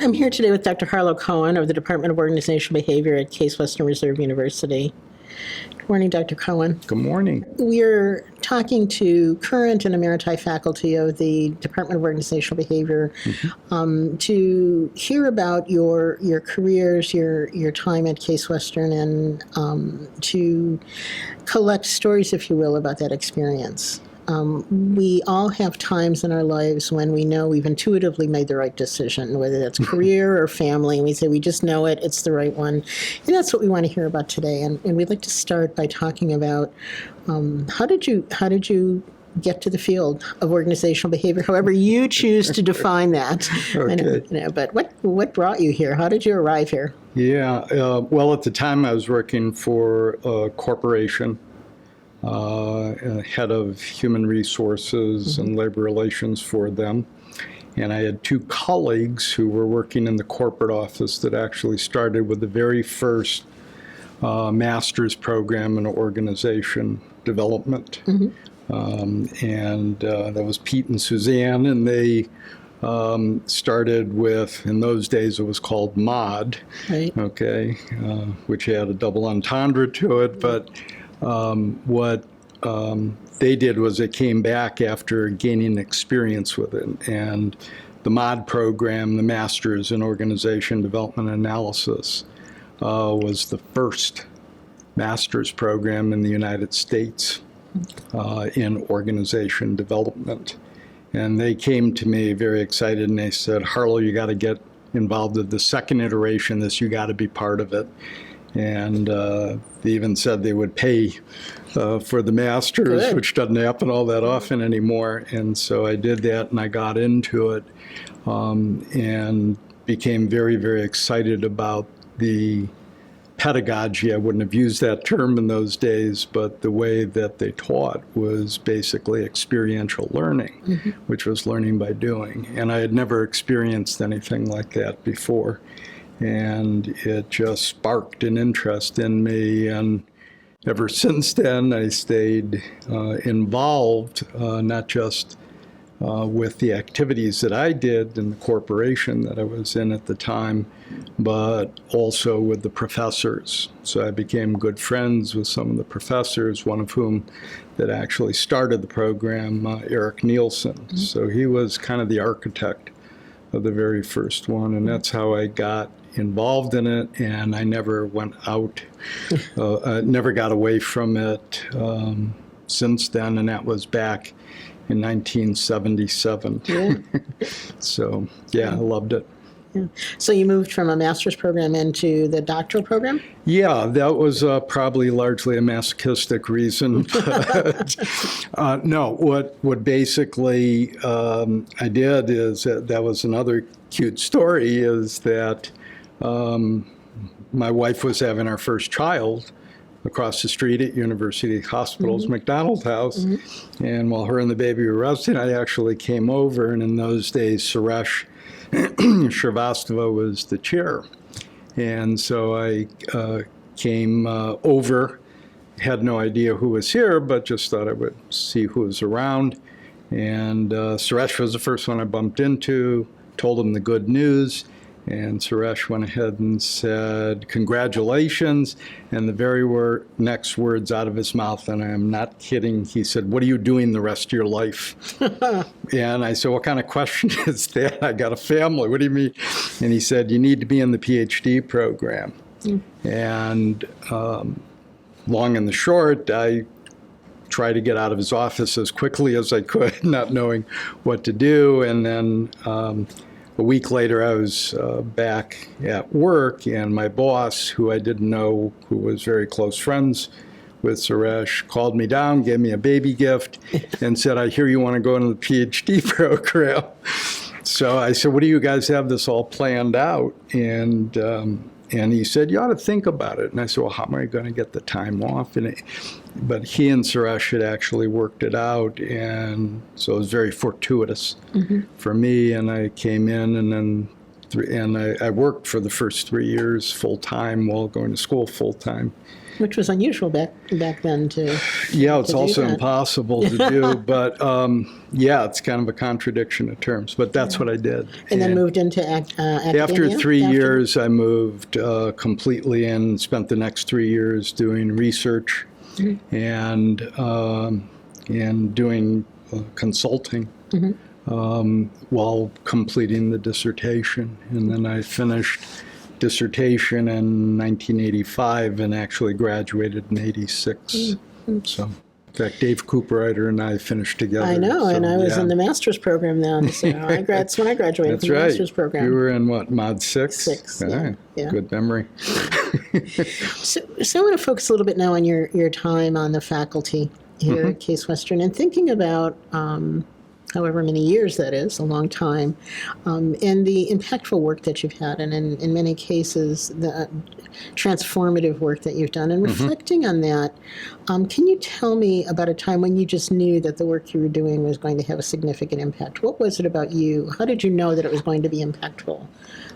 I'm here today with Dr. Harlow Cohen of the Department of Organizational Behavior at Case Western Reserve University. Good morning, Dr. Cohen. Good morning. We're talking to current and emeriti faculty of the Department of Organizational Behavior to hear about your careers, your time at Case Western, and to collect stories, if you will, about that experience. We all have times in our lives when we know we've intuitively made the right decision, whether that's career or family, and we say we just know it, it's the right one. And that's what we want to hear about today. And we'd like to start by talking about how did you get to the field of organizational behavior, however you choose to define that. Okay. But what brought you here? How did you arrive here? Yeah, well, at the time I was working for a corporation, head of human resources and labor relations for them. And I had two colleagues who were working in the corporate office that actually started with the very first master's program in organization development. And that was Pete and Suzanne, and they started with, in those days it was called MOD, Right. okay, which had a double entendre to it, but what they did was they came back after gaining experience with it. And the MOD program, the Masters in Organization Development Analysis, was the first master's program in the United States in organization development. And they came to me very excited and they said, Harlow, you got to get involved with the second iteration of this, you got to be part of it. And they even said they would pay for the master's, Good. which doesn't happen all that often anymore. And so I did that and I got into it and became very, very excited about the pedagogy. I wouldn't have used that term in those days, but the way that they taught was basically experiential learning, which was learning by doing. And I had never experienced anything like that before. And it just sparked an interest in me. And ever since then, I stayed involved, not just with the activities that I did in the corporation that I was in at the time, but also with the professors. So I became good friends with some of the professors, one of whom that actually started the program, Eric Nielsen. So he was kind of the architect of the very first one, and that's how I got involved in it, and I never went out, never got away from it since then, and that was back in 1977. Yeah. So, yeah, I loved it. Yeah. So you moved from a master's program into the doctoral program? Yeah, that was probably largely a masochistic reason. But, no, what basically I did is that was another cute story, is that my wife was having our first child across the street at University Hospital's McDonald House. And while her and the baby were resting, I actually came over. And in those days, Suresh Shrivastava was the chair. And so I came over, had no idea who was here, but just thought I would see who was around. And Suresh was the first one I bumped into, told him the good news. And Suresh went ahead and said, congratulations. And the very next words out of his mouth, and I'm not kidding, he said, what are you doing the rest of your life? And I said, what kind of question is that? I got a family. What do you mean? And he said, you need to be in the PhD program. And long and the short, I tried to get out of his office as quickly as I could, not knowing what to do. And then a week later, I was back at work, and my boss, who I didn't know, who was very close friends with Suresh, called me down, gave me a baby gift, and said, I hear you want to go into the PhD program. So I said, what do you guys have this all planned out? And he said, you ought to think about it. And I said, well, how am I going to get the time off? But he and Suresh had actually worked it out, and so it was very fortuitous for me. And I came in, and then and I worked for the first 3 years full-time while going to school full-time. Which was unusual back then to Yeah, it's do also that. impossible to do, but yeah, it's kind of a contradiction of terms, but that's what I did. And then moved into academia? After 3 years, I moved completely and spent the next 3 years doing research and doing consulting while completing the dissertation. And then I finished dissertation in 1985 and actually graduated in 86. So, in fact, Dave Cooperrider and I finished together. I know, and I was yeah. in the master's program then. So that's when I graduated That's from the right. master's program. You were in what, Mod 6? 6, All right. yeah. Good memory. So I want to focus a little bit now on your time on the faculty here at Case Western and thinking about however many years that is, a long time, and the impactful work that you've had, and in many cases, the transformative work that you've done. And reflecting on that, can you tell me about a time when you just knew that the work you were doing was going to have a significant impact? What was it about you? How did you know that it was going to be impactful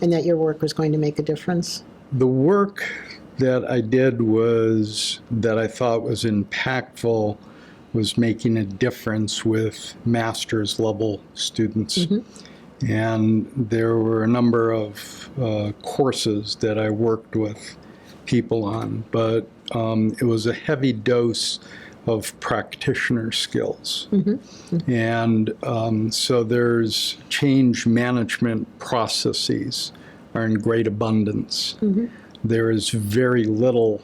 and that your work was going to make a difference? The work that I did was, that I thought was impactful, was making a difference with master's level students. And there were a number of courses that I worked with people on, but it was a heavy dose of practitioner skills. And so there's change management processes are in great abundance. There is very little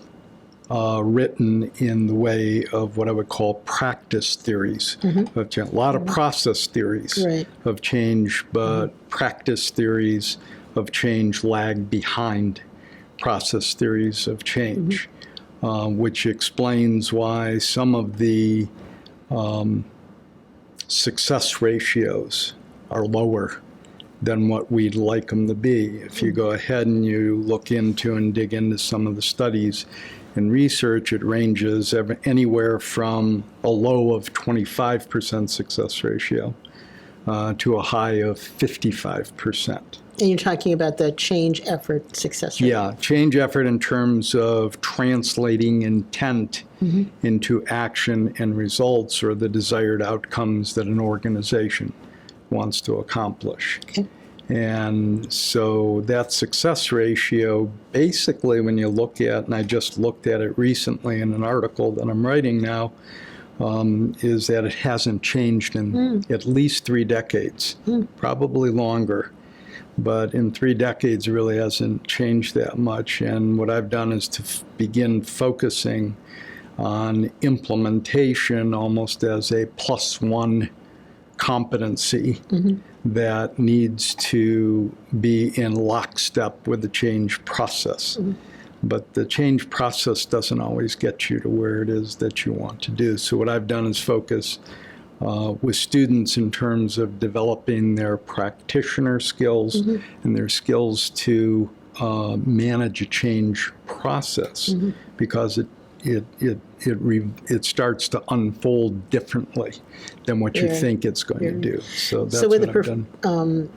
written in the way of what I would call practice theories of change. A lot of process theories of change, but practice theories of change lag behind process theories of change, which explains why some of the success ratios are lower than what we'd like them to be. If you go ahead and you look into and dig into some of the studies and research, it ranges anywhere from a low of 25% success ratio to a high of 55%. And you're talking about the change effort success rate. Yeah, change effort in terms of translating intent into action and results, or the desired outcomes that an organization wants to accomplish. And so that success ratio, basically, when you look at, and I just looked at it recently in an article that I'm writing now, is that it hasn't changed in at least 3 decades, probably longer. But in 3 decades, it really hasn't changed that much. And what I've done is to begin focusing on implementation almost as a +1 competency that needs to be in lockstep with the change process. But the change process doesn't always get you to where it is that you want to do. So what I've done is focus with students in terms of developing their practitioner skills and their skills to manage a change process, because it starts to unfold differently than what you think it's going to do. So that's with what I've done.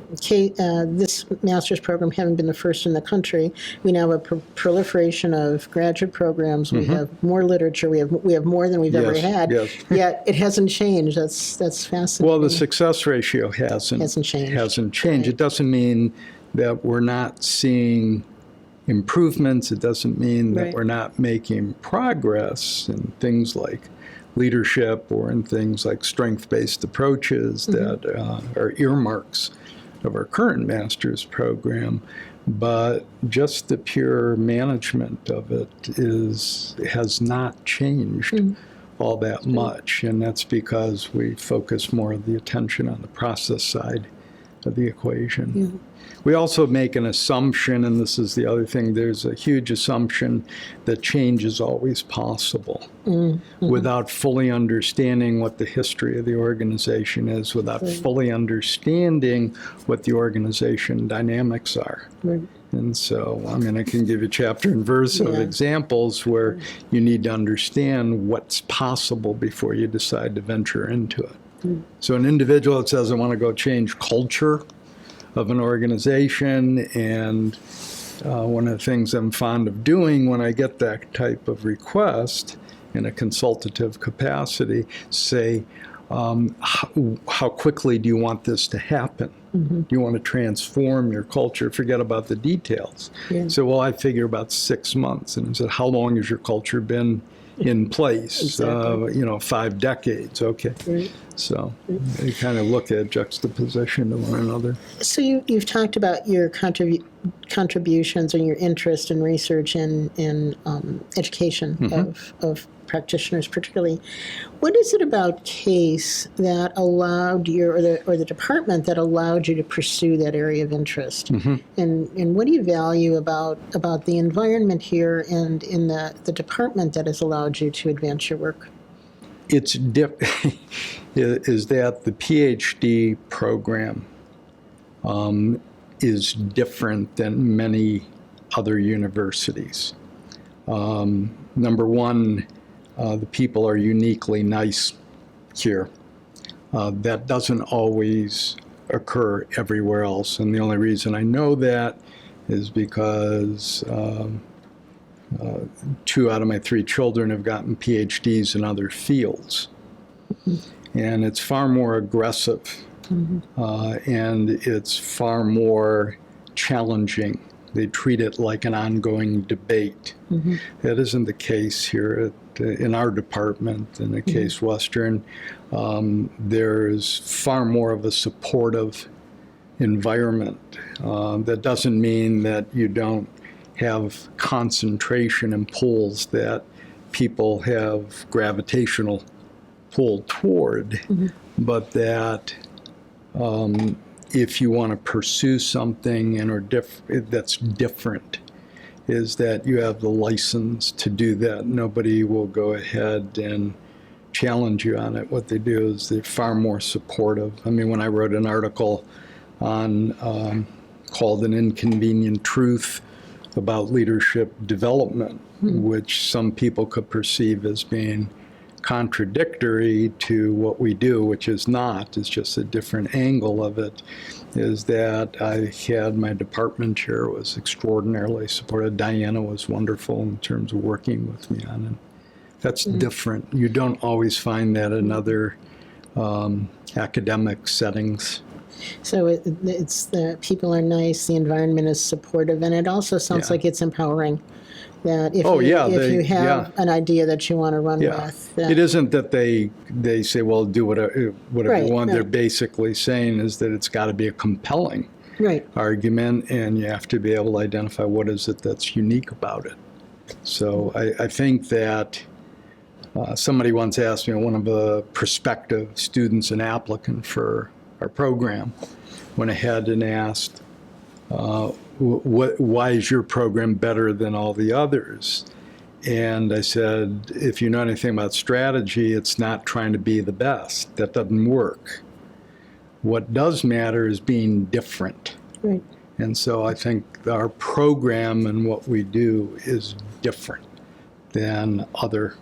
This master's program having been the first in the country, we now have a proliferation of graduate programs. We have more literature. We have more than we've ever had. Yet it hasn't changed. That's fascinating. Well, the success ratio hasn't changed. It doesn't mean that we're not seeing improvements. It doesn't mean that we're not making progress in things like leadership or in things like strength-based approaches that are earmarks of our current master's program. But just the pure management of it has not changed all that much. And that's because we focus more of the attention on the process side of the equation. We also make an assumption, and this is the other thing, there's a huge assumption that change is always possible without fully understanding what the history of the organization is, without fully understanding what the organization dynamics are. And so, I mean, I can give you chapter and verse of examples where you need to understand what's possible before you decide to venture into it. So an individual that says, I want to go change culture, of an organization. And one of the things I'm fond of doing when I get that type of request in a consultative capacity, say, how quickly do you want this to happen? Do you want to transform your culture? Forget about the details. Yeah. So, well, I figure about 6 months. And I said, how long has your culture been in place? Exactly. 5 decades. Okay. Right. So you kind of look at juxtaposition to one another. So you've talked about your contributions and your interest in research and education of practitioners, particularly. What is it about CASE that allowed you, or the department that allowed you to pursue that area of interest? And what do you value about the environment here and in the department that has allowed you to advance your work? Is that the PhD program is different than many other universities. Number one, the people are uniquely nice here. That doesn't always occur everywhere else, and the only reason I know that is because 2 out of my 3 children have gotten PhDs in other fields. And it's far more aggressive, and it's far more challenging. They treat it like an ongoing debate. That isn't the case here in our department, in the Case Western. There's far more of a supportive environment. That doesn't mean that you don't have concentration and pulls that people have gravitational pull toward, but that if you want to pursue something that's different, is that you have the license to do that. Nobody will go ahead and challenge you on it. What they do is they're far more supportive. I mean, when I wrote an article on called An Inconvenient Truth about leadership development, which some people could perceive as being contradictory to what we do, which is not. It's just a different angle of it, is that I had my department chair was extraordinarily supportive. Diana was wonderful in terms of working with me on it. That's different. You don't always find that in other academic settings. So it's the people are nice, the environment is supportive, and it also sounds like it's empowering. That if you have an idea that you want to run with. It isn't that they say, well, do whatever you want. Right. They're basically saying is that it's got to be a compelling argument, and you have to be able to identify what is it that's unique about it. So I think that somebody once asked me, one of the prospective students and applicant for our program, went ahead and asked, why is your program better than all the others? And I said, if you know anything about strategy, it's not trying to be the best. That doesn't work. What does matter is being different. Right. And so I think our program and what we do is different than other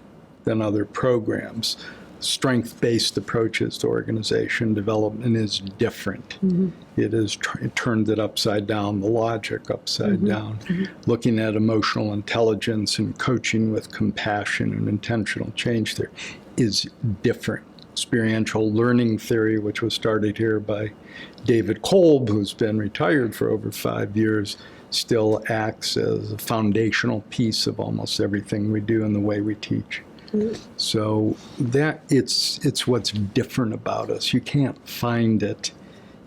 programs. Strength-based approaches to organization development is different. It turned it upside down, the logic upside down. Looking at emotional intelligence and coaching with compassion and intentional change there is different. Experiential learning theory, which was started here by David Kolb, who's been retired for over 5 years, still acts as a foundational piece of almost everything we do and the way we teach. So that it's what's different about us. You can't find it.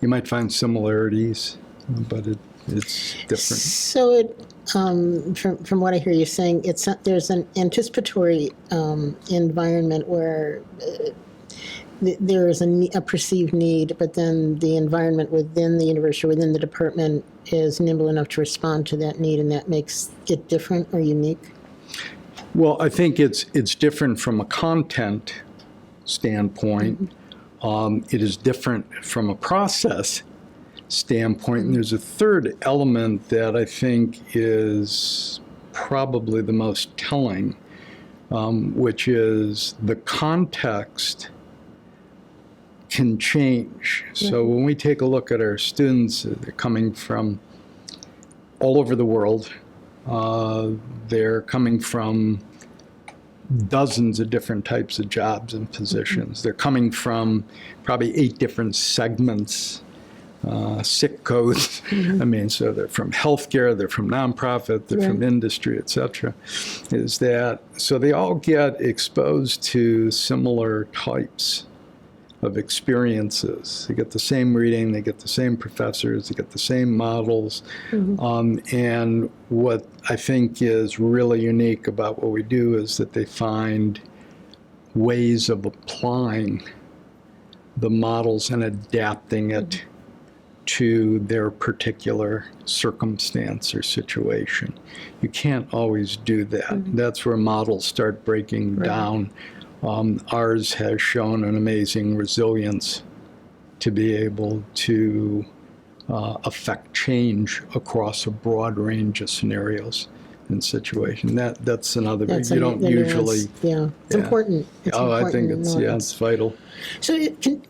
You might find similarities, but it's different. So from what I hear you saying, there's an anticipatory environment where there is a perceived need, but then the environment within the university, within the department, is nimble enough to respond to that need, and that makes it different or unique. Well, I think it's different from a content standpoint. It is different from a process standpoint. And there's a third element that I think is probably the most telling, which is the context can change. So when we take a look at our students, they're coming from all over the world. They're coming from dozens of different types of jobs and positions. They're coming from probably 8 different segments, SIC codes. I mean, so they're from healthcare, they're from nonprofit, they're from industry, et cetera. So they all get exposed to similar types of experiences. They get the same reading, they get the same professors, they get the same models. And what I think is really unique about what we do is that they find ways of applying the models and adapting it to their particular circumstance or situation. You can't always do that. That's where models start breaking down. Ours has shown an amazing resilience to be able to affect change across a broad range of scenarios and situations. That's another big, you don't usually. It's important. It's I think it's vital. So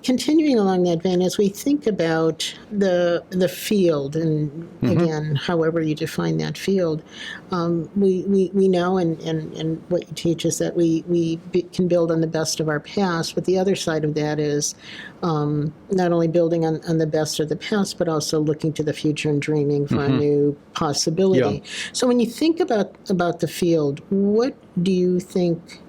continuing along that vein, as we think about the field, and again, however you define that field, we know, and what you teach is that we can build on the best of our past, but the other side of that is not only building on the best of the past, but also looking to the future and dreaming for a new possibility. So when you think about the field, what do you think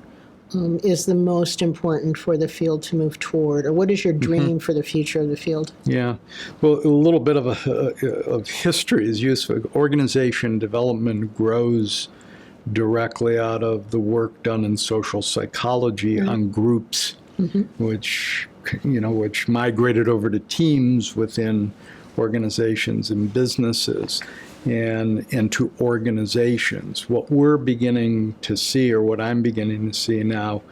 is the most important for the field to move toward, or what is your dream for the future of the field? Yeah, well, a little bit of history is useful. Organization development grows directly out of the work done in social psychology on groups, which migrated over to teams within organizations and businesses. And to organizations. What we're beginning to see, or what I'm beginning to see now,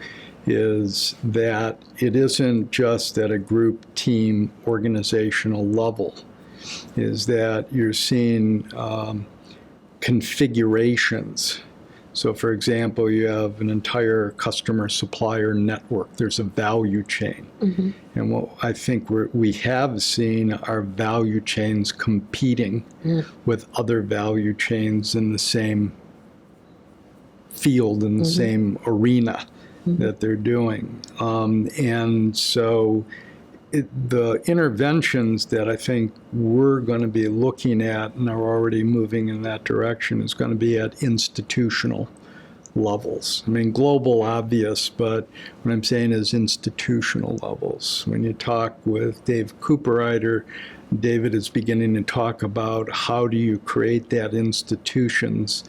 is that it isn't just at a group, team, organizational level, is that you're seeing configurations. So for example, you have an entire customer supplier network. There's a value chain. And what I think we have seen are value chains competing with other value chains in the same field, in the same arena that they're doing. And so the interventions that I think we're going to be looking at and are already moving in that direction is going to be at institutional levels. I mean, global, obvious, but what I'm saying is institutional levels. When you talk with Dave Cooperrider, David is beginning to talk about how do you create that institution's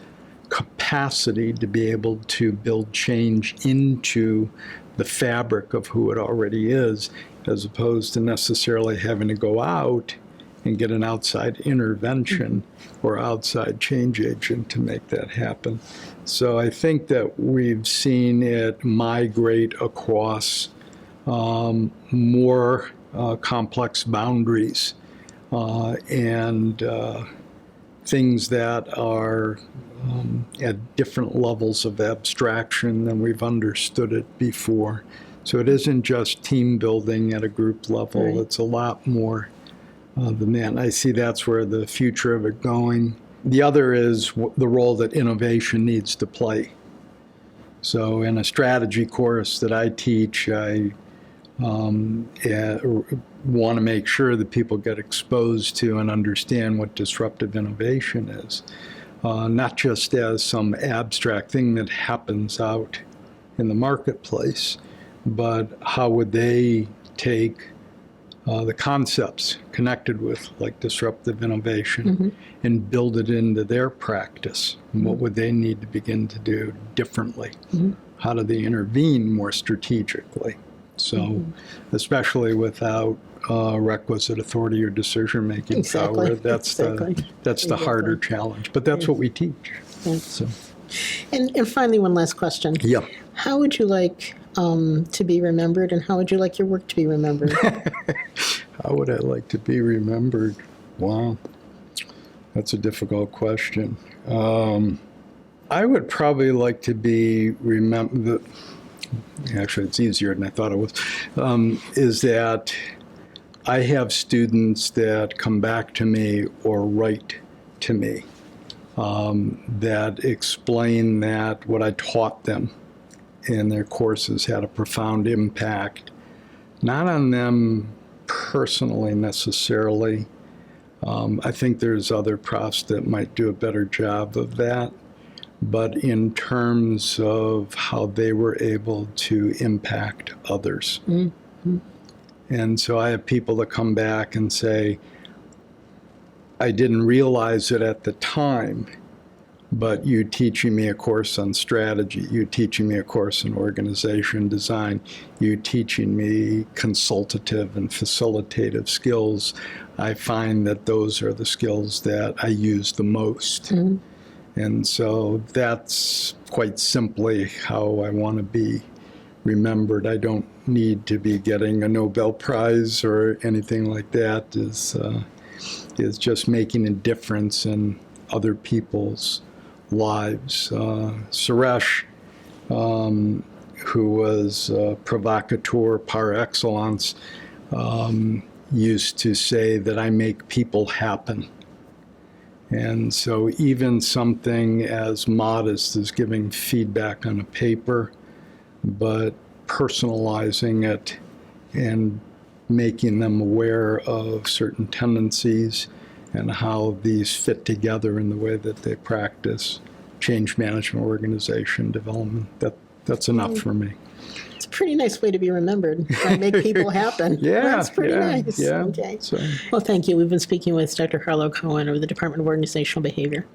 capacity to be able to build change into the fabric of who it already is, as opposed to necessarily having to go out and get an outside intervention or outside change agent to make that happen. So I think that we've seen it migrate across more complex boundaries and things that are at different levels of abstraction than we've understood it before. So it isn't just team building at a group level. It's a lot more than that. And I see that's where the future of it going. The other is the role that innovation needs to play. So in a strategy course that I teach, I want to make sure that people get exposed to and understand what disruptive innovation is. Not just as some abstract thing that happens out in the marketplace, but how would they take the concepts connected with like disruptive innovation and build it into their practice? And what would they need to begin to do differently? How do they intervene more strategically? So especially without requisite authority or decision-making power, that's the harder challenge. But that's what we teach. So. And finally, one last question. Yeah. How would you like to be remembered, and how would you like your work to be remembered? How would I like to be remembered? Wow, that's a difficult question. I would probably like to be remembered. actually it's easier than I thought it was, is that I have students that come back to me or write to me that explain that what I taught them in their courses had a profound impact, not on them personally necessarily. I think there's other profs that might do a better job of that, but in terms of how they were able to impact others. Mm-hmm. And so I have people that come back and say, I didn't realize it at the time, but you teaching me a course on strategy, you teaching me a course in organization design, you teaching me consultative and facilitative skills, I find that those are the skills that I use the most. Mm-hmm. And so that's quite simply how I want to be remembered. I don't need to be getting a Nobel Prize or anything like that. Is just making a difference in other people's lives. Suresh, who was a provocateur par excellence, used to say that I make people happen. And so even something as modest as giving feedback on a paper, but personalizing it and making them aware of certain tendencies and how these fit together in the way that they practice change management, organization development, that's enough for me. It's a pretty nice way to be remembered. Right? Make people happen. Yeah, that's pretty nice. Yeah. Okay. So. Well, thank you. We've been speaking with Dr. Harlow Cohen of the Department of Organizational Behavior.